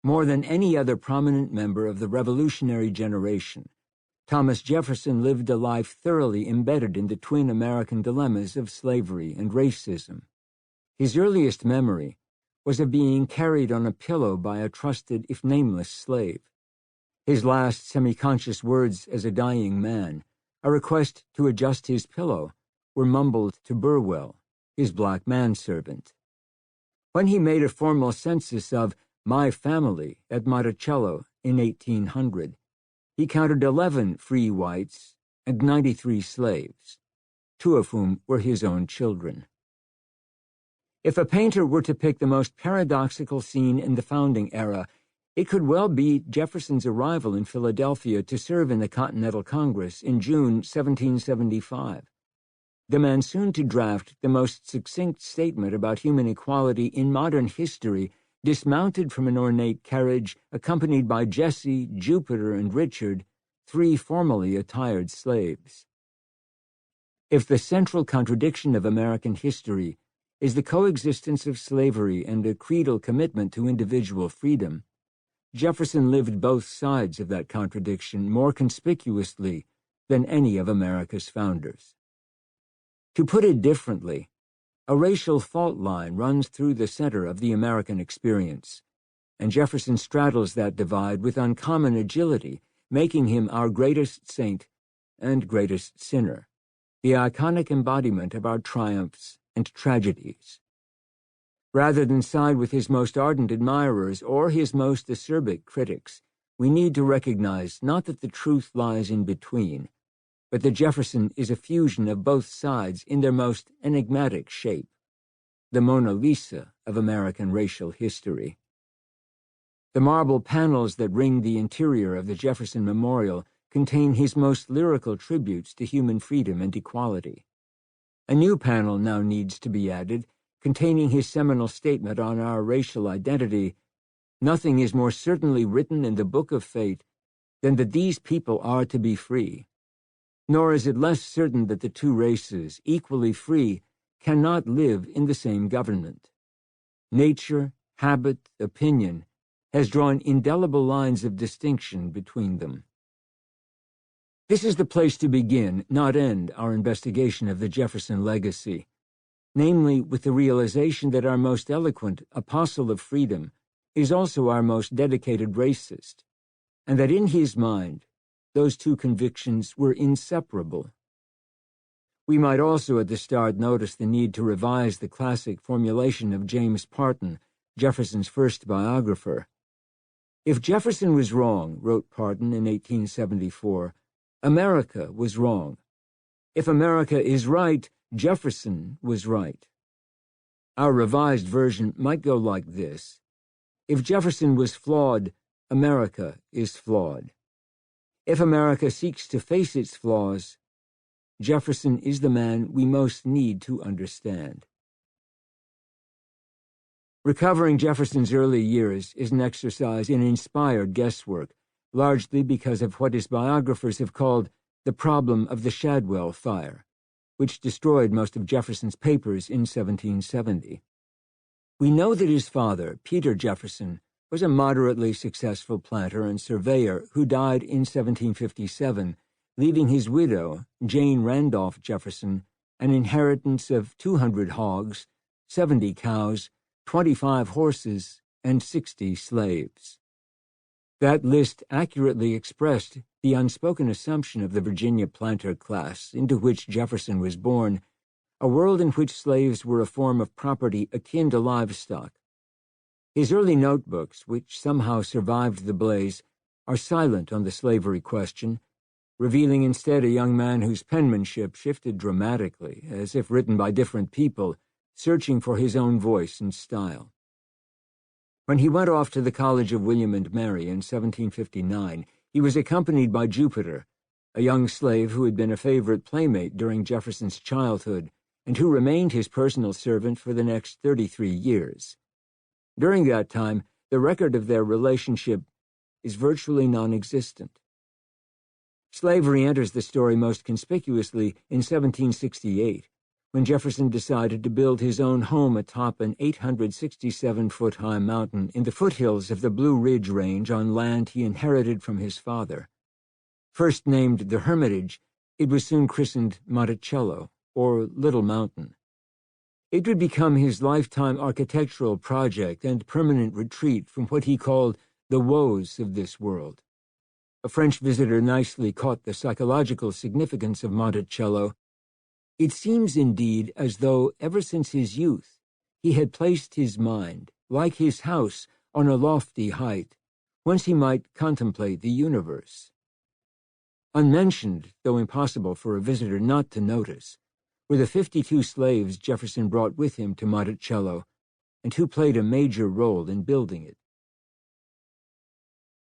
More than any other prominent member of the revolutionary generation, Thomas Jefferson lived a life thoroughly embedded in the twin American dilemmas of slavery and racism. His earliest memory was of being carried on a pillow by a trusted, if nameless, slave. His last semi-conscious words as a dying man, a request to adjust his pillow, were mumbled to Burwell, his black manservant. When he made a formal census of "my family" at Monticello in 1800, he counted 11 free whites and 93 slaves, 2 of whom were his own children. If a painter were to pick the most paradoxical scene in the founding era, it could well be Jefferson's arrival in Philadelphia to serve in the Continental Congress in June 1775. The man soon to draft the most succinct statement about human equality in modern history dismounted from an ornate carriage accompanied by Jesse, Jupiter, and Richard, 3 formally attired slaves. If the central contradiction of American history is the coexistence of slavery and a creedal commitment to individual freedom, Jefferson lived both sides of that contradiction more conspicuously than any of America's founders. To put it differently, a racial fault line runs through the center of the American experience, and Jefferson straddles that divide with uncommon agility, making him our greatest saint and greatest sinner, the iconic embodiment of our triumphs and tragedies. Rather than side with his most ardent admirers or his most acerbic critics, we need to recognize not that the truth lies in between, but that Jefferson is a fusion of both sides in their most enigmatic shape, the Mona Lisa of American racial history. The marble panels that ring the interior of the Jefferson Memorial contain his most lyrical tributes to human freedom and equality. A new panel now needs to be added, containing his seminal statement on our racial identity. Nothing is more certainly written in the Book of Fate than that these people are to be free. Nor is it less certain that the two races, equally free, cannot live in the same government. Nature, habit, opinion has drawn indelible lines of distinction between them. This is the place to begin, not end, our investigation of the Jefferson legacy, namely with the realization that our most eloquent apostle of freedom is also our most dedicated racist, and that in his mind, those two convictions were inseparable. We might also at the start notice the need to revise the classic formulation of James Parton, Jefferson's first biographer. If Jefferson was wrong, wrote Parton in 1874, America was wrong. If America is right, Jefferson was right. Our revised version might go like this: if Jefferson was flawed, America is flawed. If America seeks to face its flaws, Jefferson is the man we most need to understand. Recovering Jefferson's early years is an exercise in inspired guesswork, largely because of what his biographers have called the problem of the Shadwell fire, which destroyed most of Jefferson's papers in 1770. We know that his father, Peter Jefferson, was a moderately successful planter and surveyor who died in 1757, leaving his widow, Jane Randolph Jefferson, an inheritance of 200 hogs, 70 cows, 25 horses, and 60 slaves. That list accurately expressed the unspoken assumption of the Virginia planter class into which Jefferson was born, a world in which slaves were a form of property akin to livestock. His early notebooks, which somehow survived the blaze, are silent on the slavery question, revealing instead a young man whose penmanship shifted dramatically, as if written by different people, searching for his own voice and style. When he went off to the College of William and Mary in 1759, he was accompanied by Jupiter, a young slave who had been a favorite playmate during Jefferson's childhood and who remained his personal servant for the next 33 years. During that time, the record of their relationship is virtually non-existent. Slavery enters the story most conspicuously in 1768, when Jefferson decided to build his own home atop an 867-foot-high mountain in the foothills of the Blue Ridge Range on land he inherited from his father. First named the Hermitage, it was soon christened Monticello, or Little Mountain. It would become his lifetime architectural project and permanent retreat from what he called the woes of this world. A French visitor nicely caught the psychological significance of Monticello. It seems indeed as though, ever since his youth, he had placed his mind, like his house, on a lofty height, whence he might contemplate the universe. Unmentioned, though impossible for a visitor not to notice, were the 52 slaves Jefferson brought with him to Monticello, and who played a major role in building it.